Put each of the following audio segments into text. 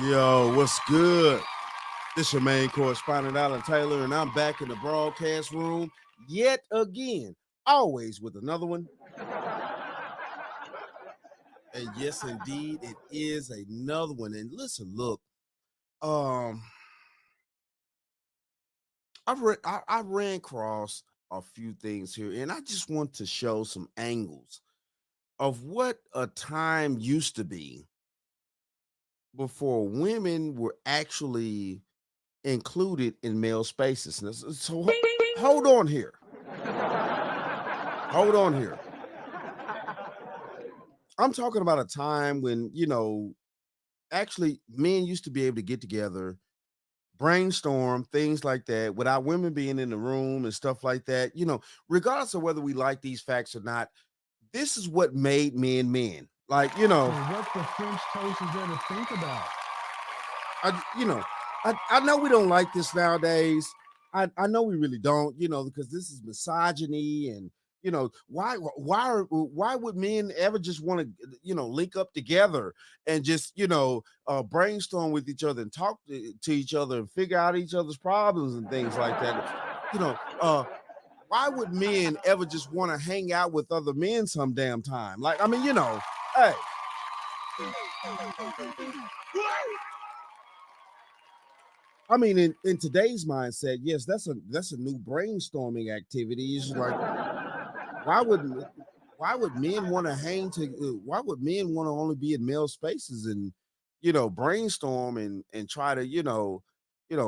Yo, what's good? This your main correspondent, Alan Taylor, and I'm back in the broadcast room yet again, always with another one. And yes, indeed, it is another one. And listen, look, um, I ran across a few things here, and I just want to show some angles of what a time used to be before women were actually included in male spaces. So hold on here. Hold on here. I'm talking about a time when, actually men used to be able to get together, brainstorm, things like that, without women being in the room and stuff like that. Regardless of whether we like these facts or not, this is what made men men. Like, So what the French toast is there to think about? I know we don't like this nowadays. I know we really don't, because this is misogyny and why would men ever just want to link up together and just brainstorm with each other and talk to each other and figure out each other's problems and things like that. You know, why would men ever just want to hang out with other men some damn time? Like, I mean, hey. I mean, in today's mindset, yes, that's a new brainstorming activity. It's just like, why would why would men want to why would men want to only be in male spaces and brainstorm and try to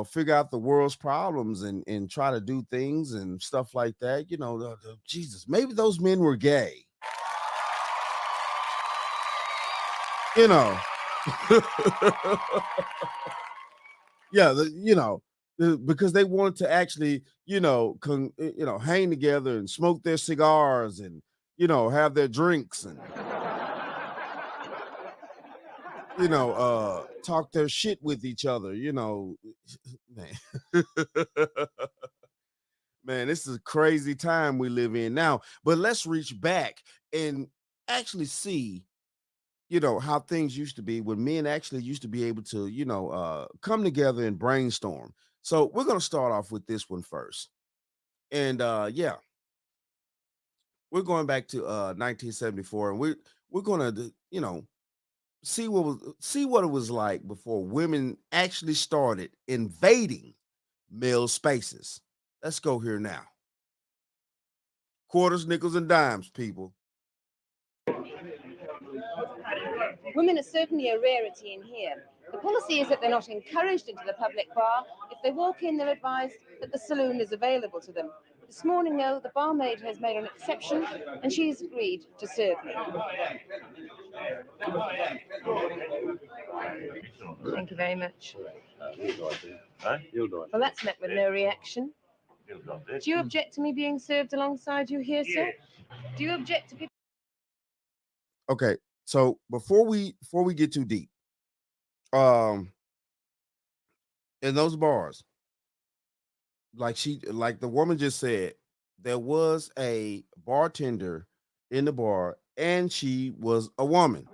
figure out the world's problems and try to do things and stuff like that. Jesus, maybe those men were gay. You know. Yeah, because they wanted to actually, hang together and smoke their cigars and have their drinks and talk their shit with each other. Man, man, this is a crazy time we live in now. But let's reach back and actually see how things used to be when men actually used to be able to come together and brainstorm. So we're going to start off with this one first. And yeah, we're going back to 1974, and we're going to see what it was like before women actually started invading male spaces. Let's go here now. Quarters, nickels, and dimes, people. Women are certainly a rarity in here. The policy is that they're not encouraged into the public bar. If they walk in, they're advised that the saloon is available to them. This morning, though, the barmaid has made an exception, and she's agreed to serve me. Thank you very much. Well, that's met with no reaction. Do you object to me being served alongside you here, sir? Do you object to people? Okay, so before we get too deep, um, in those bars, like the woman just said, there was a bartender in the bar, and she was a woman.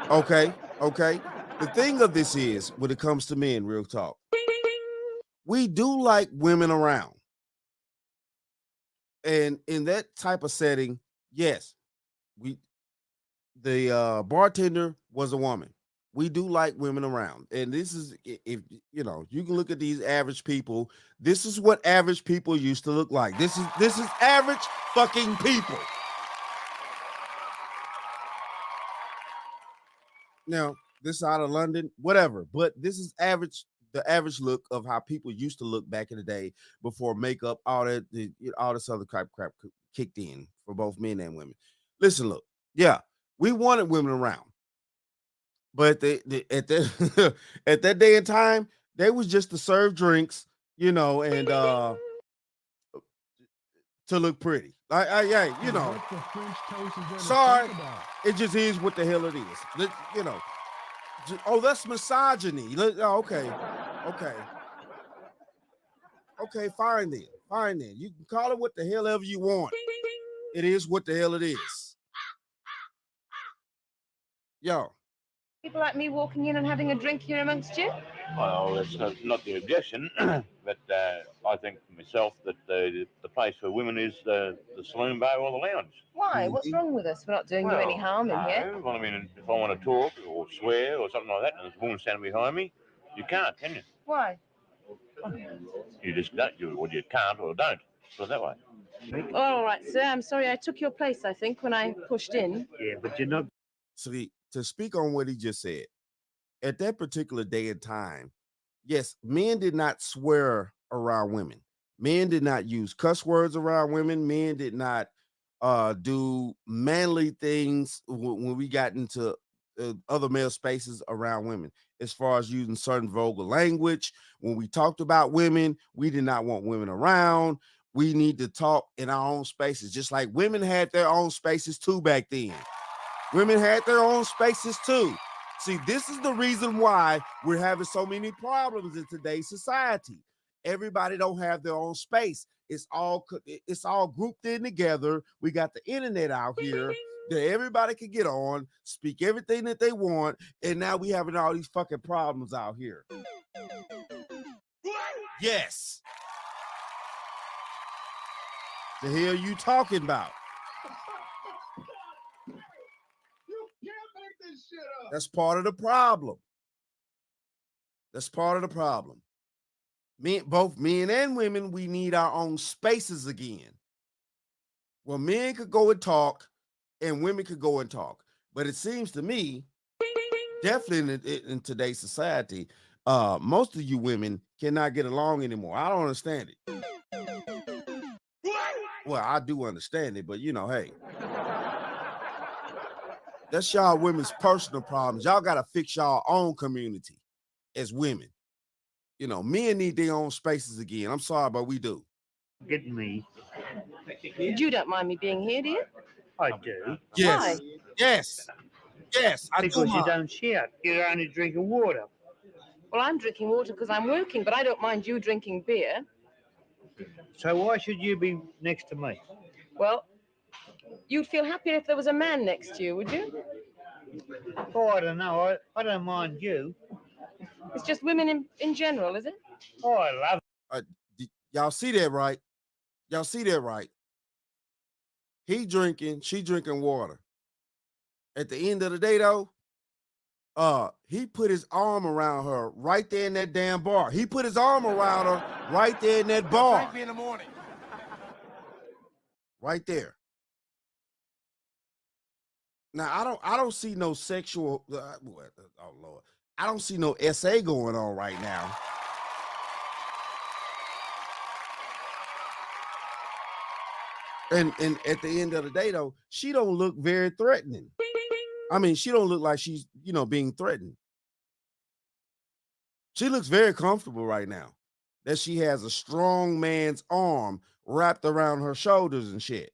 Okay. The thing of this is, when it comes to men, real talk, we do like women around. And in that type of setting, yes, we the bartender was a woman. We do like women around. And this is if you can look at these average people, this is what average people used to look like. This is average fucking people. Now, this out of London, whatever, but this is the average look of how people used to look back in the day before makeup, all this other crap kicked in for both men and women. Listen, look, yeah, we wanted women around, but at that at that day and time, they was just to serve drinks, and to look pretty. Yeah, What the French toast is there to sorry, think about? it just is what the hell it is. You know, oh, that's misogyny. Okay, okay, fine then, fine then. You can call it what the hell ever you want. It is what the hell it is. Yo, People like me walking in and having a drink here amongst you? Well, that's not the objection, but I think for myself that the place for women is the saloon bar or the lounge. Why? What's wrong with us? We're not doing you any harm in here. No, well, I mean, if I want to talk or swear or something like that, and there's a woman standing behind me, you can't, can you? Why? You just don't. You can't or don't. Put it that way. All right, sir. I'm sorry I took your place, I think, when I pushed in. Yeah, but you're not. So to speak on what he just said, at that particular day and time, yes, men did not swear around women. Men did not use cuss words around women. Men did not do manly things when we got into other male spaces around women, as far as using certain vulgar language. When we talked about women, we did not want women around. We need to talk in our own spaces, just like women had their own spaces too back then. Women had their own spaces too. See, this is the reason why we're having so many problems in today's society. Everybody don't have their own space. It's all grouped in together. We got the internet out here that everybody can get on, speak everything that they want, and now we having all these fucking problems out here. Yes. The hell you talking about? That's part of the problem. That's part of the problem. Both men and women, we need our own spaces again. Well, men could go and talk and women could go and talk. But it seems to me, definitely in today's society, most of you women cannot get along anymore. I don't understand it. Well, I do understand it, but hey. That's y'all women's personal problems. Y'all got to fix y'all own community as women. Men need their own spaces again. I'm sorry, but we do. Get me. You don't mind me being here, do you? I do. Yes. Why? Yes. Yes. Because you don't shout. You're only drinking water. Well, I'm drinking water because I'm working, but I don't mind you drinking beer. So why should you be next to me? Well, you'd feel happier if there was a man next to you, would you? Oh, I don't know. I don't mind you. It's just women in general, is it? Oh, I love y'all see that, right? Y'all see that, right? He drinking, she drinking water. At the end of the day, though, he put his arm around her right there in that damn bar. He put his arm around her right there in that bar. In the morning. Right there. Now I don't see no sexual. Oh Lord, I don't see no SA going on right now. And at the end of the day, though, she don't look very threatening. I mean, she don't look like she's being threatened. She looks very comfortable right now. That she has a strong man's arm wrapped around her shoulders and shit.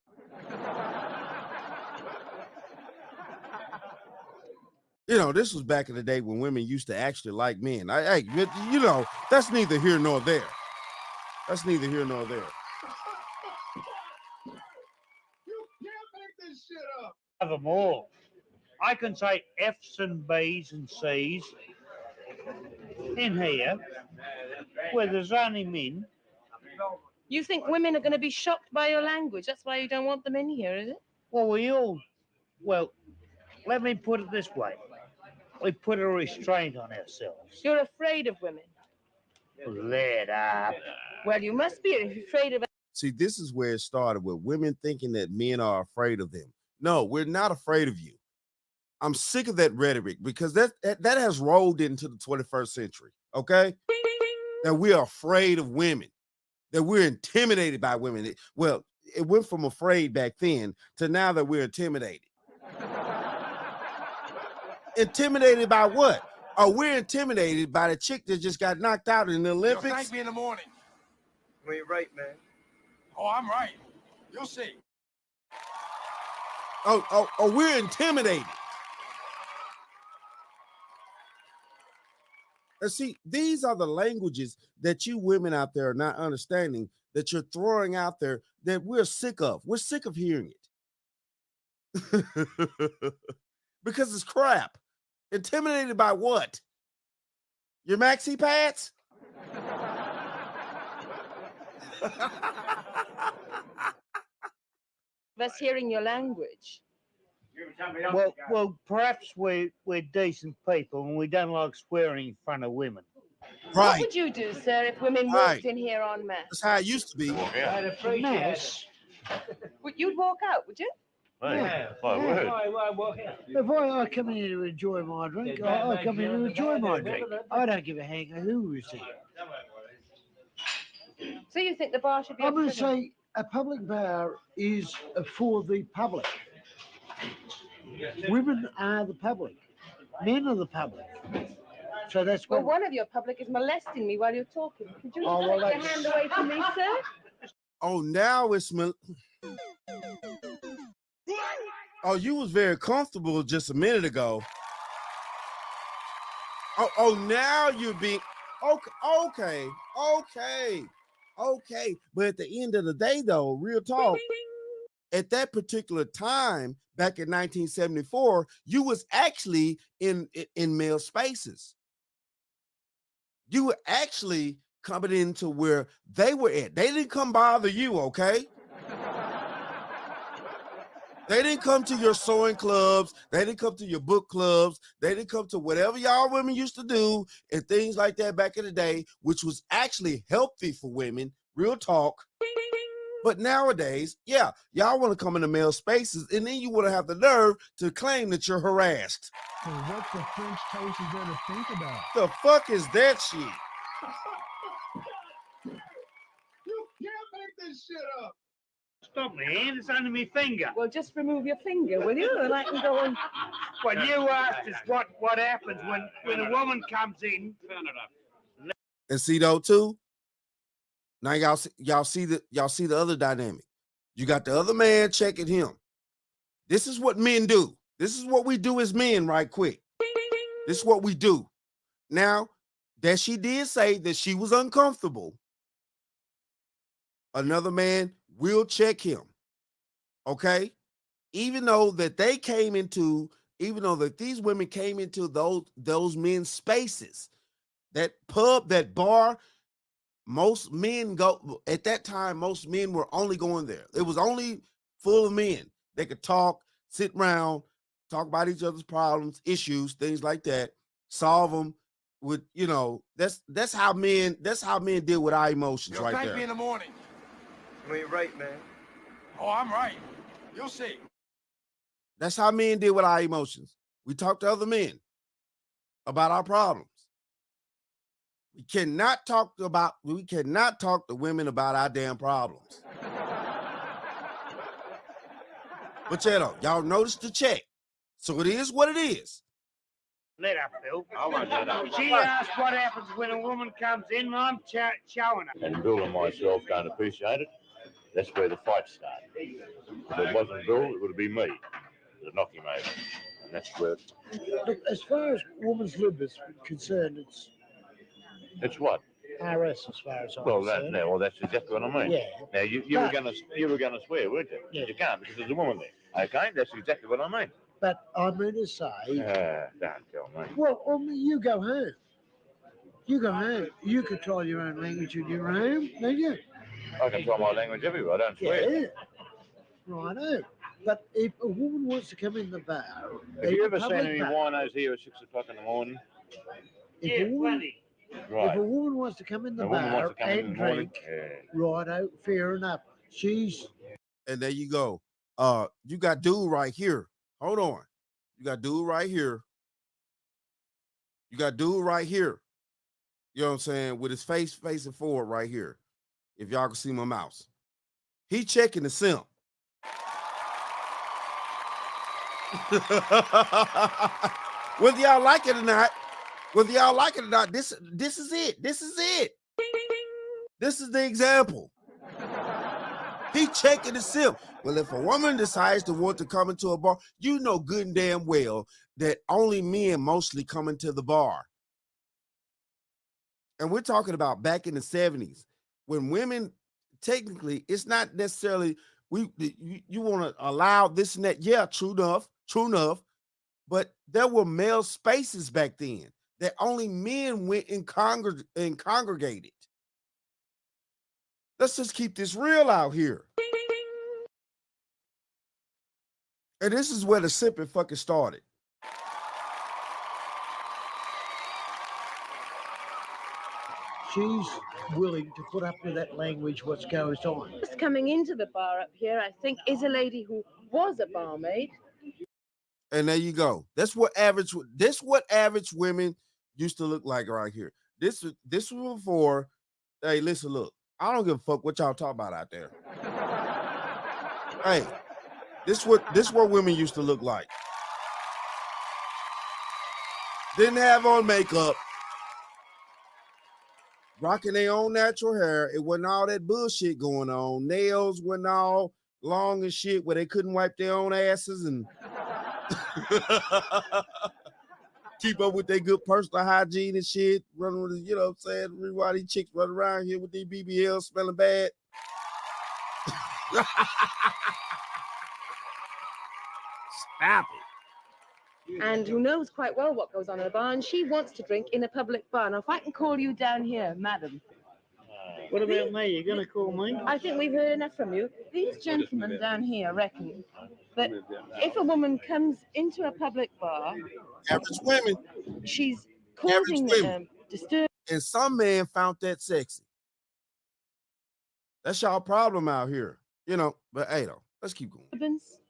This was back in the day when women used to actually like men. That's neither here nor there. That's neither here nor there. You can't make this shit up. love them all. I can say F's and B's and C's in here where there's only men. You think women are going to be shocked by your language? That's why you don't want them in here, is it? Well, let me put it this way. We put a restraint on ourselves. You're afraid of women. Let up. Well, you must be afraid of. See, this is where it started with women thinking that men are afraid of them. No, we're not afraid of you. I'm sick of that rhetoric because that has rolled into the 21st century, okay? That we are afraid of women, that we're intimidated by women. It went from afraid back then to now that we're intimidated. Intimidated by what? Oh, we're intimidated by the chick that just got knocked out in the Olympics. Yo, thank me in the morning. You ain't right, man. Oh, I'm right. You'll see. Oh, we're intimidated. And see, these are the languages that you women out there are not understanding, that you're throwing out there, that we're sick of. We're sick of hearing it. Because it's crap. Intimidated by what? Your maxi pads? Us hearing your language. Well, perhaps we're decent people and we don't like swearing in front of women. What Right. would you do, sir, if women Right. walked in here en masse? That's how it used to be. Walk out. Mass? You'd walk out, would you? Hey, my word. If I come in here to enjoy my drink, I come in to enjoy my drink. I don't give a hang of who is here. So you think the bar should be I'm open going to for them? say a public bar is for the public. Women are the public. Men are the public. So that's Well, what. one of your public is molesting me while you're talking. Could you Oh, well, take your that's- hand away from me, sir? Oh, now it's oh, you was very comfortable just a minute ago. Oh, now you're being okay. But at the end of the day, though, real talk, at that particular time, back in 1974, you was actually in male spaces. You were actually coming into where they were at. They didn't come bother you, okay? They didn't come to your sewing clubs. They didn't come to your book clubs. They didn't come to whatever y'all women used to do and things like that back in the day, which was actually healthy for women, real talk. But nowadays, yeah, y'all want to come into male spaces and then you want to have the nerve to claim that you're harassed. So what the French toast is there to think about? The fuck is that shit? You can't make this shit up. Stop me, hand. It's under my finger. Well, just remove your finger, will you? And I can go and... Well, you asked us what happens when a woman comes in. And see though too. Now y'all see the other dynamic. You got the other man checking him. This is what men do. This is what we do as men, right quick. This is what we do. Now, that she did say that she was uncomfortable, another man will check him. Okay? Even though that these women came into those men's spaces, that pub, that bar, most men go at that time. Most men were only going there. It was only full of men. They could talk, sit around, talk about each other's problems, issues, things like that, solve them with, that's how men deal with our emotions. You'll right thank there. me in the morning. I mean, right, man. Oh, I'm right. You'll see. That's how men deal with our emotions. We talk to other men about our problems. We cannot talk to women about our damn problems. But y'all notice the check. So it is what it is. Let up, Bill. I won't let up. She asked what happens when a woman comes in, and I'm showing her. And Bill and myself don't appreciate it. That's where the fight started. If it wasn't Bill, it would have been me that knocked him over. And that's where. Look, as far as women's lib is concerned, It's what? RS as far as I'm Well, concerned. that's exactly what I mean. Yeah. Now you were gonna swear, weren't you? Yeah. You can't because there's a woman there. Okay, that's exactly what I mean. But I mean to say, Don't tell me. well, you go home. You go home. You control your own language in your home, don't you? I can try my language everywhere. I don't swear. Yeah. Righto. But if a woman wants to come in the bar, Have you ever seen public any bar, winos here at 6 o'clock in the morning? if a woman, Right. if a woman wants to come in the A woman bar wants to come in and the morning. drink, Yeah. righto, fair enough. And there you go. You got dude right here. Hold on. You got dude right here. You got dude right here. You know what I'm saying? With his face facing forward right here. If y'all can see my mouse. He checking the simp. Whether y'all like it or not, this is it. This is it. This is the example. He checking the simp. Well, if a woman decides to want to come into a bar, you know good and damn well that only men mostly come into the bar. And we're talking about back in the 70s when women, technically, it's not necessarily you want to allow this and that. Yeah, true enough. but there were male spaces back then that only men went and congregated. Let's just keep this real out here. And this is where the sipping fucking started. She's willing to put up with that language, what's goes on. Just coming into the bar up here, I think, is a lady who was a barmaid. And there you go. That's what average women used to look like right here. This was before. Hey, listen, look. I don't give a fuck what y'all talk about out there. Hey, this what women used to look like. Didn't have on makeup, rocking their own natural hair. It wasn't all that bullshit going on. Nails wasn't all long and shit where they couldn't wipe their own asses and keep up with their good personal hygiene and shit. Running with, you know what I'm saying? Why these chicks running around here with these BBLs smelling bad? Stop it. And who knows quite well what goes on in a bar, and she wants to drink in a public bar. Now, if I can call you down here, madam. What about me? You're going to call me? I think we've heard enough from you. These gentlemen down here reckon that if a woman comes into a public bar, Average women, she's causing disturbance. and some men found that sexy. That's y'all problem out here, you know. But hey, though, let's keep going.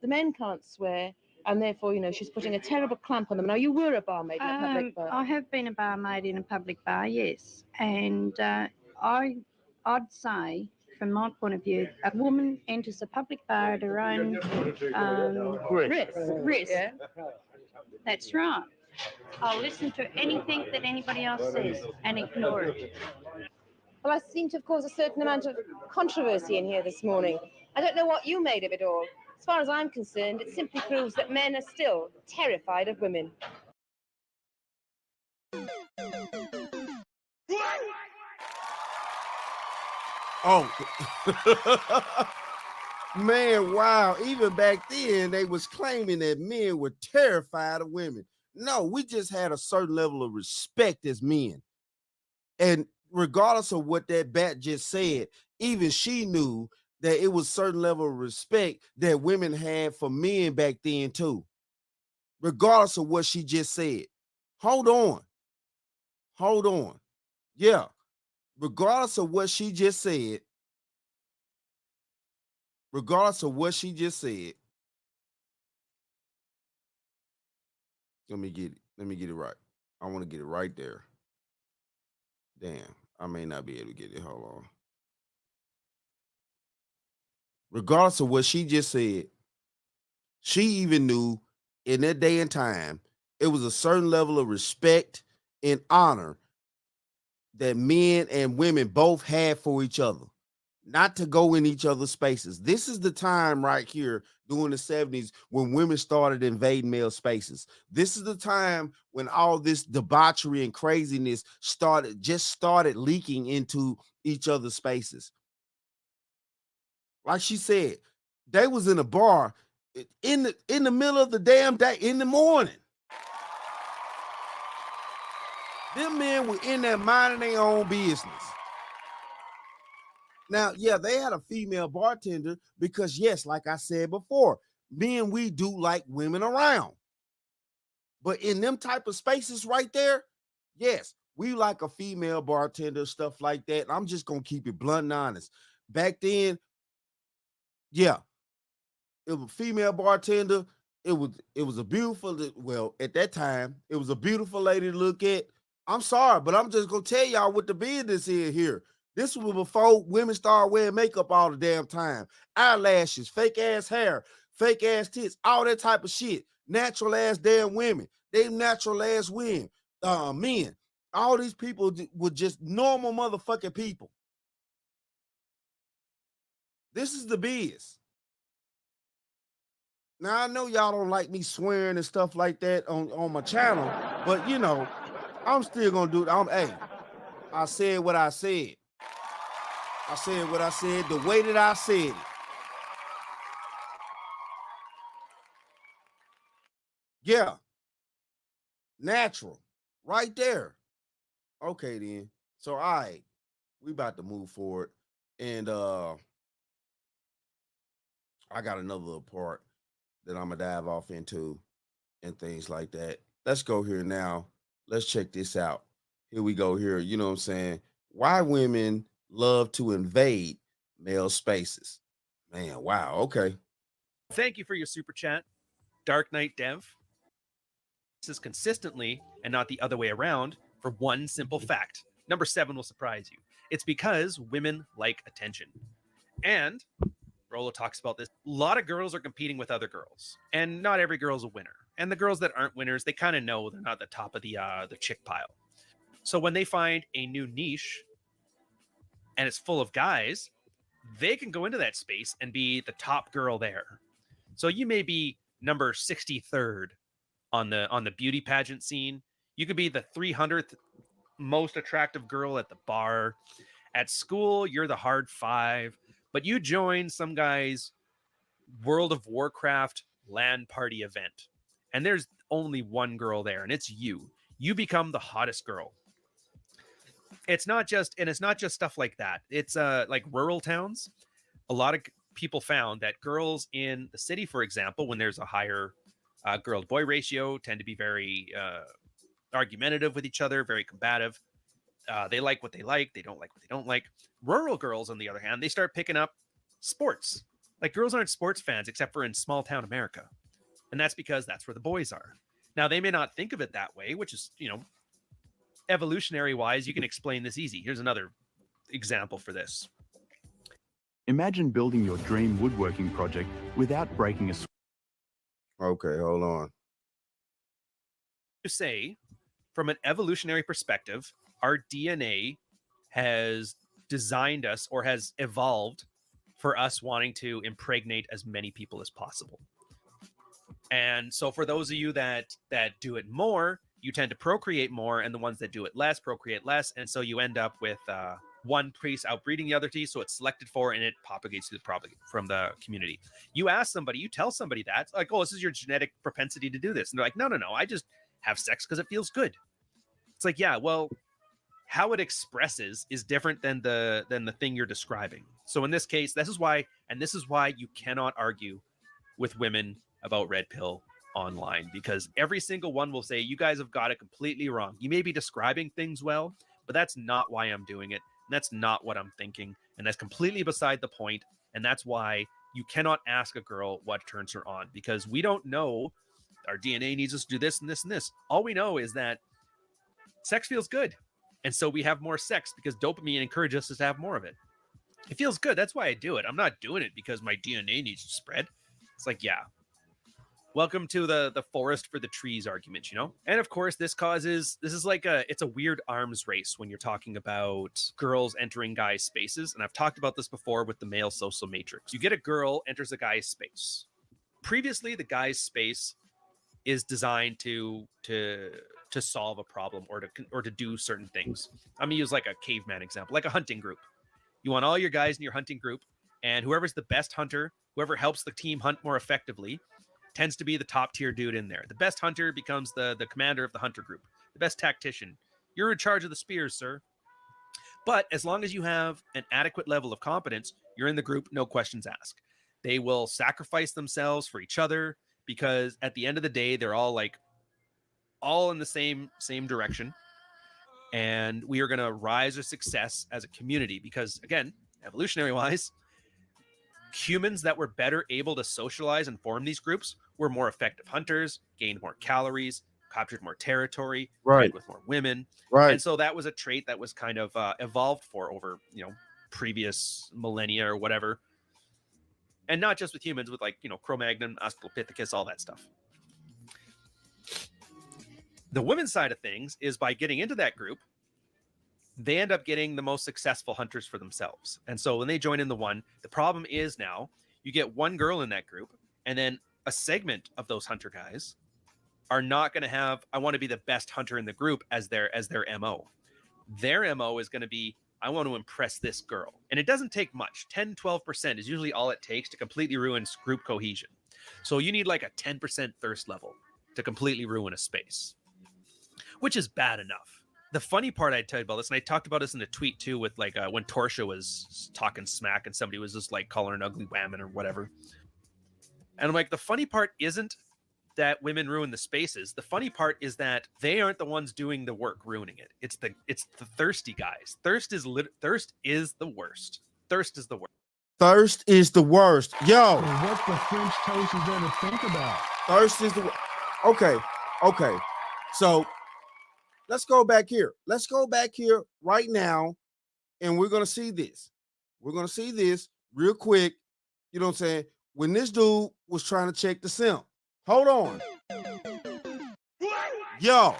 The men can't swear, and therefore, you know, she's putting a terrible clamp on them. Now, you were a barmaid in a public bar. I have been a barmaid in a public bar, yes. And I'd say, from my point of view, a woman enters a public bar at her own risk. Yeah. That's right. I'll listen to anything that anybody else says and ignore it. Well, I seem to have caused a certain amount of controversy in here this morning. I don't know what you made of it all. As far as I'm concerned, it simply proves that men are still terrified of women. Oh, man, wow. Even back then, they was claiming that men were terrified of women. No, we just had a certain level of respect as men. And regardless of what that bat just said, even she knew that it was a certain level of respect that women had for men back then too. Regardless of what she just said. Hold on. Yeah. Regardless of what she just said, let me get it right. I want to get it right there. Damn, I may not be able to get it. Hold on. Regardless of what she just said, she even knew in that day and time, it was a certain level of respect and honor that men and women both had for each other, not to go in each other's spaces. This is the time right here during the 70s when women started invading male spaces. This is the time when all this debauchery and craziness started leaking into each other's spaces. Like she said, they was in a bar in the middle of the damn day, in the morning. Them men were in there minding their own business. Now, yeah, they had a female bartender because, yes, like I said before, men, we do like women around. But in them type of spaces right there, yes, we like a female bartender, stuff like that. And I'm just going to keep it blunt and honest. Back then, yeah, it was a female bartender. It was a beautiful, well, at that time, it was a beautiful lady to look at. I'm sorry, but I'm just going to tell y'all what the business is here. This was before women started wearing makeup all the damn time. Eyelashes, fake ass hair, fake ass tits, all that type of shit. Natural ass damn women. They natural ass men. All these people were just normal motherfucking people. This is the biz. Now, I know y'all don't like me swearing and stuff like that on my channel, but, you know, I'm still going to do it. Hey, I said what I said. I said what I said the way that I said it. Yeah, Natural. Right there. Okay, then. So all right, we about to move forward. And I got another little part that I'm gonna dive off into and things like that. Let's go here now. Let's check this out. Here we go here. You know what I'm saying? Why women love to invade male spaces. Man, wow. Okay. Thank you for your super chat, Dark Knight Dev. This is consistently and not the other way around for one simple fact. Number 7 will surprise you. It's because women like attention. And Rolo talks about this. A lot of girls are competing with other girls, and not every girl's a winner. And the girls that aren't winners, they kind of know they're not the top of the chick pile. So when they find a new niche and it's full of guys, they can go into that space and be the top girl there. So you may be number 63rd on the beauty pageant scene. You could be the 300th most attractive girl at the bar. At school, you're the hard 5, but you join some guy's World of Warcraft LAN party event, and there's only one girl there, and it's you. You become the hottest girl. It's not just stuff like that. It's like rural towns. A lot of people found that girls in the city, for example, when there's a higher girl to boy ratio, tend to be very argumentative with each other, very combative. They like what they like. They don't like what they don't like. Rural girls, on the other hand, they start picking up sports. Like, girls aren't sports fans except for in small town America. And that's because that's where the boys are. Now, they may not think of it that way, which is, evolutionary wise, you can explain this easy. Here's another example for this. Imagine building your dream woodworking project without breaking a sweat. Okay, hold on. To say, from an evolutionary perspective, our DNA has designed us or has evolved for us wanting to impregnate as many people as possible. And so for those of you that do it more, you tend to procreate more, and the ones that do it less procreate less, and so you end up with one priest outbreeding the other two, so it's selected for and it propagates from the community. You ask somebody, you tell somebody that, like, oh, this is your genetic propensity to do this, and they're like, no, I just have sex because it feels good. It's like, yeah, well, how it expresses is different than the thing you're describing. So in this case, this is why you cannot argue with women about red pill online, because every single one will say, you guys have got it completely wrong. You may be describing things well, but that's not why I'm doing it. And that's not what I'm thinking. And that's completely beside the point. And that's why you cannot ask a girl what turns her on, because we don't know. Our DNA needs us to do this and this and this. All we know is that sex feels good. And so we have more sex because dopamine encourages us to have more of it. It feels good. That's why I do it. I'm not doing it because my DNA needs to spread. It's like, yeah. Welcome to the forest for the trees argument, And of course, it's a weird arms race when you're talking about girls entering guys' spaces. And I've talked about this before with the male social matrix. You get a girl, enters a guy's space. Previously, the guy's space is designed to solve a problem or to do certain things. I'm gonna use like a caveman example, like a hunting group. You want all your guys in your hunting group, and whoever's the best hunter, whoever helps the team hunt more effectively, tends to be the top tier dude in there. The best hunter becomes the commander of the hunter group. The best tactician. You're in charge of the spears, sir. But as long as you have an adequate level of competence, you're in the group, no questions asked. They will sacrifice themselves for each other, because at the end of the day, they're all in the same direction. And we are going to rise to success as a community because, again, evolutionary wise, humans that were better able to socialize and form these groups were more effective hunters, gained more calories, captured more territory, right, with more women. Right. And so that was a trait that was kind of evolved for over, previous millennia or whatever. And not just with humans, with Cro-Magnon, Australopithecus, all that stuff. The women's side of things is by getting into that group, they end up getting the most successful hunters for themselves. And so when they join in the problem is now you get one girl in that group, and then a segment of those hunter guys are not going to have, I want to be the best hunter in the group as their MO. Their MO is going to be, I want to impress this girl. And it doesn't take much. 10, 12% is usually all it takes to completely ruin group cohesion. So you need like a 10% thirst level to completely ruin a space. which is bad enough. The funny part I tell you about this, and I talked about this in a tweet too, with like when Torsha was talking smack and somebody was just like calling her an ugly whammon or whatever. And I'm like, the funny part isn't that women ruin the spaces. The funny part is that they aren't the ones doing the work ruining it. It's the thirsty guys. Thirst is the worst. Thirst is the worst. Thirst is the worst. Yo. Well, what the French toast is there to think about? Thirst is the okay. So let's go back here. Let's go back here right now, and we're gonna see this. We're gonna see this real quick. You know what I'm saying? When this dude was trying to check the simp. Hold on. Yo.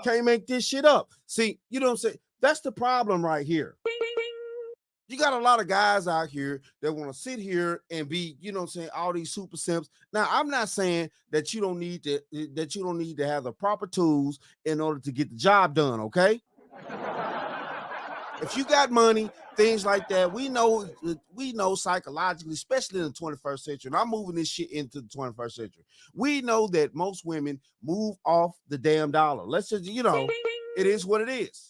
Can't make this shit up. See, you know what I'm saying? That's the problem right here. You got a lot of guys out here that want to sit here and be, you know what I'm saying, all these super simps. Now, I'm not saying that you don't need to have the proper tools in order to get the job done, okay? If you got money, things like that, we know psychologically, especially in the 21st century, and I'm moving this shit into the 21st century. We know that most women move off the damn dollar. Let's just, it is what it is.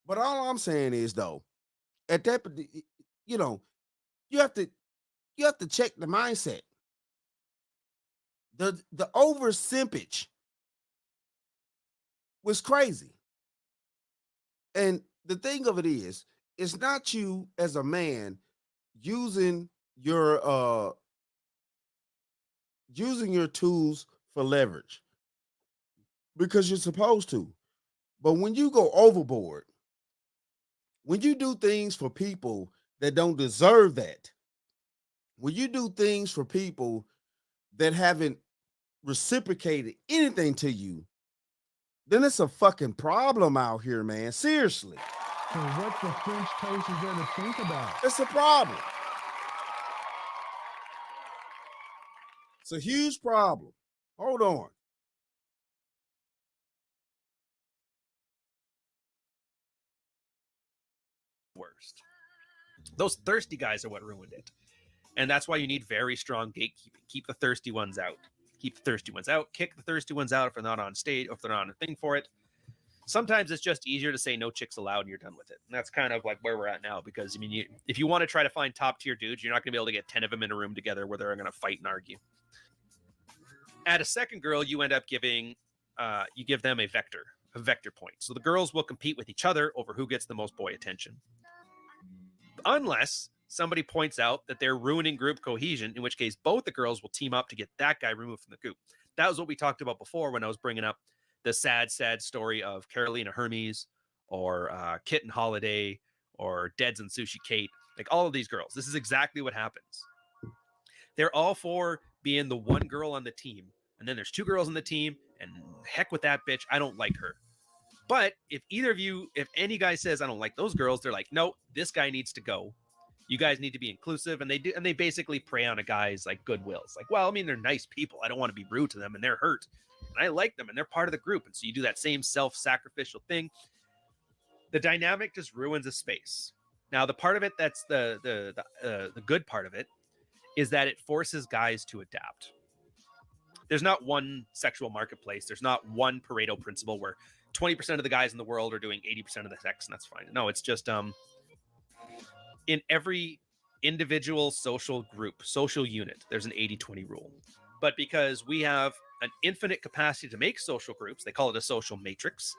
But all I'm saying is, though, at that, you have to check the mindset. The over simpage was crazy. And the thing of it is, it's not you as a man using your tools for leverage, because you're supposed to. But when you go overboard, when you do things for people that don't deserve that, when you do things for people that haven't reciprocated anything to you, then it's a fucking problem out here, man. Seriously. So what the French toast is there to think about? It's a problem. It's a huge problem. Hold on. Worst. Those thirsty guys are what ruined it. And that's why you need very strong gatekeeping. Keep the thirsty ones out. Keep the thirsty ones out. Kick the thirsty ones out if they're not on stage, or if they're not on a thing for it. Sometimes it's just easier to say no chicks allowed and you're done with it. And that's kind of like where we're at now, because I mean, if you want to try to find top tier dudes, you're not going to be able to get 10 of them in a room together where they're going to fight and argue. At a second girl, you end up giving, you give them a vector point. So the girls will compete with each other over who gets the most boy attention. Unless somebody points out that they're ruining group cohesion, in which case both the girls will team up to get that guy removed from the group. That was what we talked about before when I was bringing up the sad story of Carolina Hermes, or Kitten Holiday, or Deads and Sushi Kate. Like all of these girls, this is exactly what happens. They're all for being the one girl on the team, and then there's two girls on the team, and heck with that bitch, I don't like her. But if any guy says I don't like those girls, they're like, no, this guy needs to go. You guys need to be inclusive, and they basically prey on a guy's like goodwill. It's like, well, I mean, they're nice people. I don't want to be rude to them, and they're hurt, and I like them, and they're part of the group. And so you do that same self-sacrificial thing. The dynamic just ruins a space. Now, the part of it that's the good part of it is that it forces guys to adapt. There's not one sexual marketplace. There's not one Pareto principle where 20% of the guys in the world are doing 80% of the sex, and that's fine. No, it's just in every individual social group, social unit, there's an 80-20 rule. But because we have an infinite capacity to make social groups, they call it a social matrix,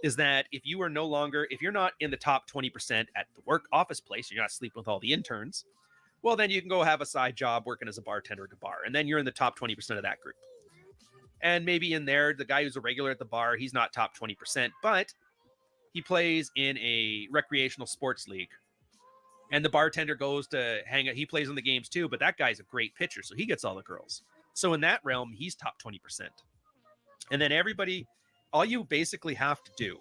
is that if you're not in the top 20% at the work office place, you're not sleeping with all the interns, well, then you can go have a side job working as a bartender at a bar, and then you're in the top 20% of that group. And maybe in there, the guy who's a regular at the bar, he's not top 20%, but he plays in a recreational sports league. And the bartender goes to hang out. He plays in the games too, but that guy's a great pitcher, so he gets all the girls. So in that realm, he's top 20%. And then all you basically have to do,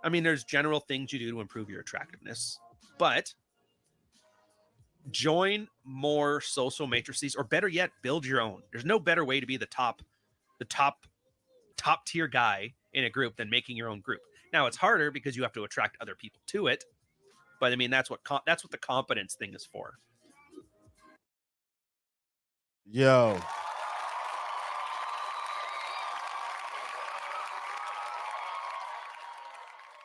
I mean, there's general things you do to improve your attractiveness, but join more social matrices, or better yet, build your own. There's no better way to be the top tier guy in a group than making your own group. Now, it's harder because you have to attract other people to it, But I mean, that's what the competence thing is for. Yo.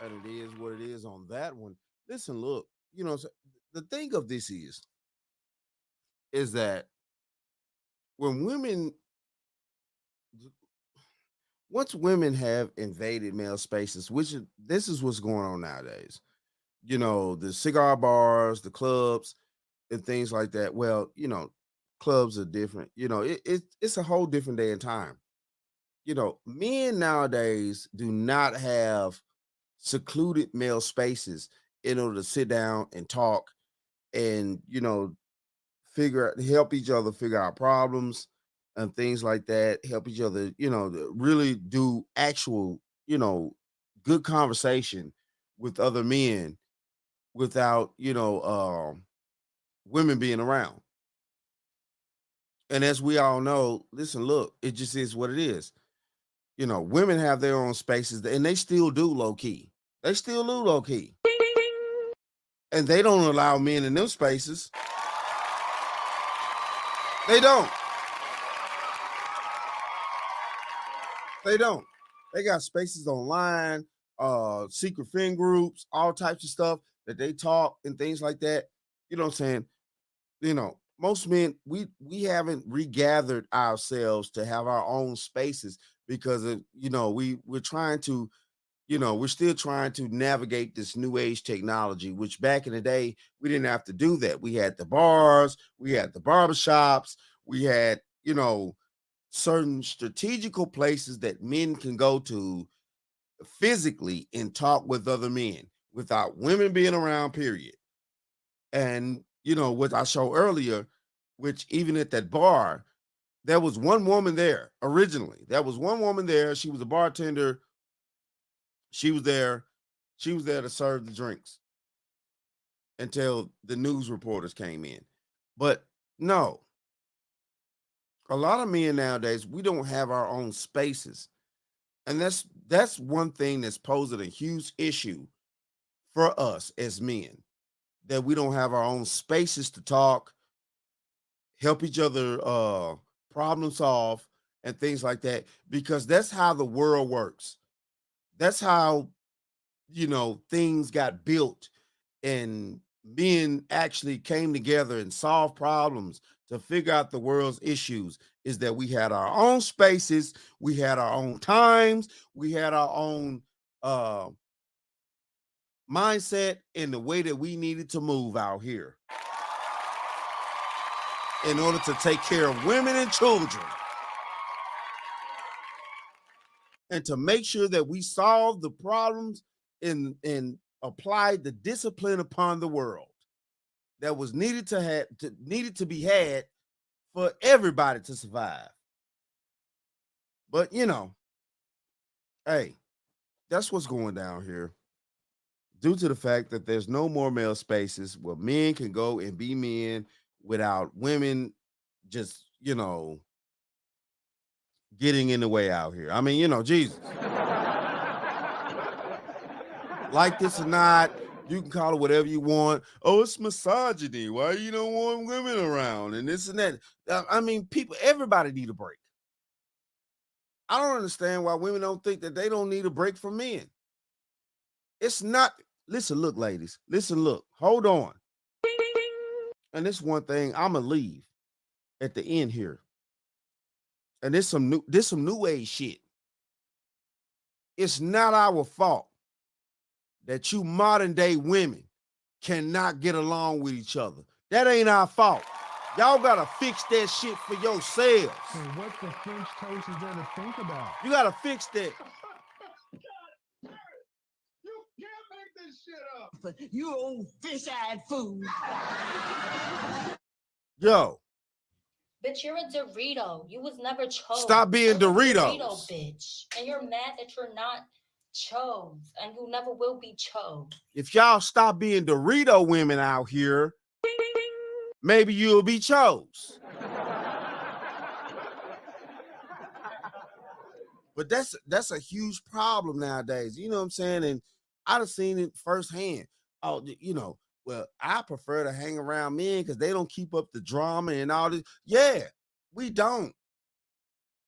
And it is what it is on that one. Listen, look, the thing of this is that when once women have invaded male spaces, this is what's going on nowadays. The cigar bars, the clubs, and things like that. Well, clubs are different. It's a whole different day and time. Men nowadays do not have secluded male spaces in order to sit down and talk and help each other figure out problems and things like that, help each other, to really do actual, good conversation with other men without, women being around. And as we all know, listen, look, it just is what it is. Women have their own spaces and they still do low key. They still do low key. And they don't allow men in them spaces. They don't. They don't. They got spaces online, secret friend groups, all types of stuff that they talk and things like that. You know what I'm saying? Most men, we haven't regathered ourselves to have our own spaces because of, we're trying to, we're still trying to navigate this new age technology, which back in the day, we didn't have to do that. We had the bars, we had the barbershops, we had, certain strategical places that men can go to physically and talk with other men without women being around, period. And, what I showed earlier, which even at that bar, there was one woman there originally. There was one woman there. She was a bartender. She was there. She was there to serve the drinks until the news reporters came in. But no, a lot of men nowadays, we don't have our own spaces. And that's one thing that's posing a huge issue for us as men, that we don't have our own spaces to talk, help each other problem solve and things like that, because that's how the world works. That's how things got built and men actually came together and solved problems to figure out the world's issues, is that we had our own spaces, we had our own times, we had our own mindset and the way that we needed to move out here in order to take care of women and children, and to make sure that we solve the problems and applied the discipline upon the world that was needed to be had for everybody to survive. But hey, that's what's going down here. Due to the fact that there's no more male spaces where men can go and be men without women just, getting in the way out here. I mean, Jesus. Like this or not, you can call it whatever you want. Oh, it's misogyny. Why you don't want women around and this and that? I mean, everybody need a break. I don't understand why women don't think that they don't need a break from men. It's not. Listen, look, ladies. Listen, look. Hold on. And this one thing, I'ma leave at the end here. And this some new age shit. It's not our fault that you modern day women cannot get along with each other. That ain't our fault. Y'all gotta fix that shit for yourselves. So what the French toast is there to think about? You gotta fix that. You can't make this shit up. You old fish-eyed fool. Yo. Bitch, you're a Dorito. You was never chose. Stop being Doritos. Dorito, bitch. And you're mad that you're not chose. And you never will be chose. If y'all stop being Dorito women out here, maybe you'll be chose. But that's a huge problem nowadays. You know what I'm saying? And I've seen it firsthand. Oh, well, I prefer to hang around men because they don't keep up the drama and all this. Yeah, we don't.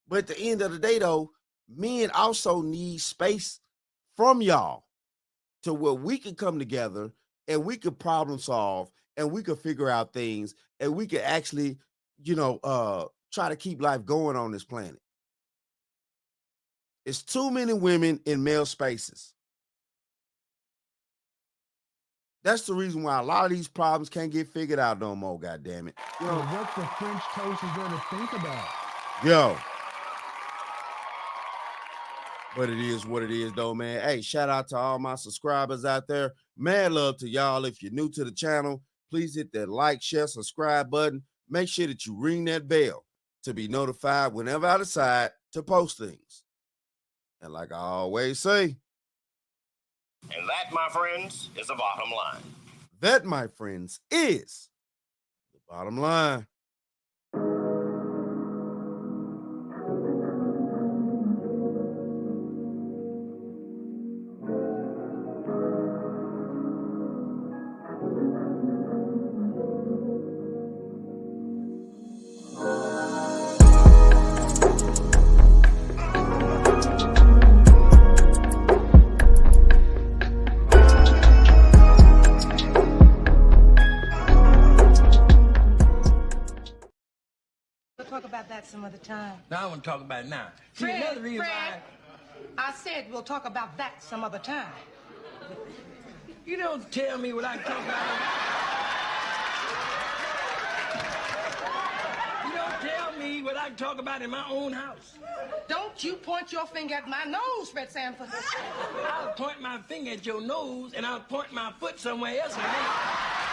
But at the end of the day, though, men also need space from y'all to where we can come together and we can problem solve and we can figure out things and we can actually, try to keep life going on this planet. It's too many women in male spaces. That's the reason why a lot of these problems can't get figured out no more, goddammit. Well, what the French toast is there to think about? Yo. But it is what it is, though, man. Hey, shout out to all my subscribers out there. Mad love to y'all. If you're new to the channel, please hit that like, share, subscribe button. Make sure that you ring that bell to be notified whenever I decide to post things. And like I always say, and that, my friends, is the bottom line. That, my friends, is the bottom line. We'll talk about that some other time. No, I want to talk about it now. See, Fred, another reason Fred, I said we'll talk about that some other time. You don't tell me what I can talk about. You don't tell me what I can talk about in my own house. Don't you point your finger at my nose, Fred Sanford. I'll point my finger at your nose, and I'll point my foot somewhere else in a minute.